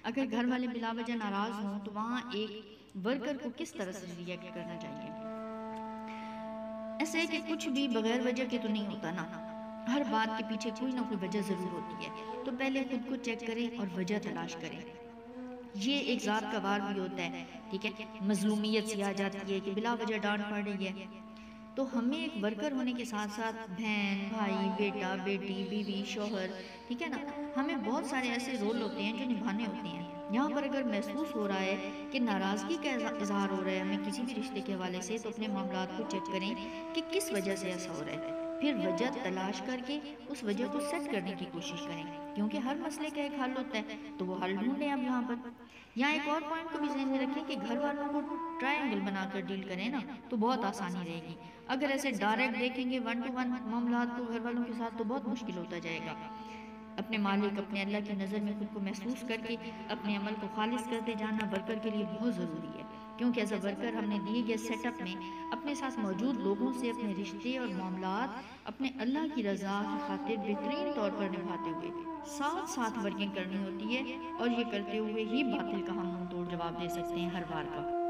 اگر گھر والے بلا وجہ ناراض ہوں تو وہاں ایک ورکر کو کس طرح سے ریئیکٹ کرنا چاہیے؟ ایسا ہے کہ کچھ بھی بغیر وجہ کے تو نہیں ہوتا نا، ہر بات کے پیچھے کوئی نہ کوئی وجہ ضرور ہوتی ہے، تو پہلے خود کو چیک کریں اور وجہ تلاش کریں۔ یہ ایک ذات کا وار بھی ہوتا ہے، ٹھیک ہے، مظلومیت سی آ جاتی ہے کہ بلا وجہ ڈانٹ پڑ رہی ہے، تو ہمیں ایک ورکر ہونے کے ساتھ ساتھ بہن، بھائی، بیٹا، بیٹی، بیوی، شوہر، ٹھیک ہے نا، ہمیں بہت سارے ایسے رول ہوتے ہیں جو نبھانے ہوتے ہیں۔ یہاں پر اگر محسوس ہو رہا ہے کہ ناراضگی کا اظہار ہو رہا ہے ہمیں کسی بھی رشتے کے حوالے سے، تو اپنے معاملات کو چیک کریں کہ کس وجہ سے ایسا ہو رہا ہے، پھر وجہ تلاش کر کے اس وجہ کو سیٹ کرنے کی کوشش کریں، کیونکہ ہر مسئلے کا ایک حل ہوتا ہے، تو وہ حل ڈھونڈیں اب یہاں پر۔ یہاں ایک اور پوائنٹ کو بھی ذہن میں رکھیں کہ گھر والوں کو ٹرائنگل بنا کر ڈیل کریں نا تو بہت آسانی رہے گی۔ اگر ایسے ڈائریکٹ دیکھیں گے ون ٹو ون معاملات کو گھر والوں کے ساتھ تو بہت مشکل ہوتا جائے گا۔ اپنے مالک، اپنے اللہ کی نظر میں خود کو محسوس کر کے اپنے عمل کو خالص کرتے جانا ورکر کے لیے بہت ضروری ہے، کیونکہ ایز اے ورکر ہم نے دیے گئے سیٹ اپ میں اپنے ساتھ موجود لوگوں سے اپنے رشتے اور معاملات اپنے اللہ کی رضا کی خاطر بہترین طور پر نبھاتے ہوئے ساتھ ساتھ ورکنگ کرنی ہوتی ہے، اور یہ کرتے ہوئے ہی باطل کا ہم منہ توڑ جواب دے سکتے ہیں ہر بار کا۔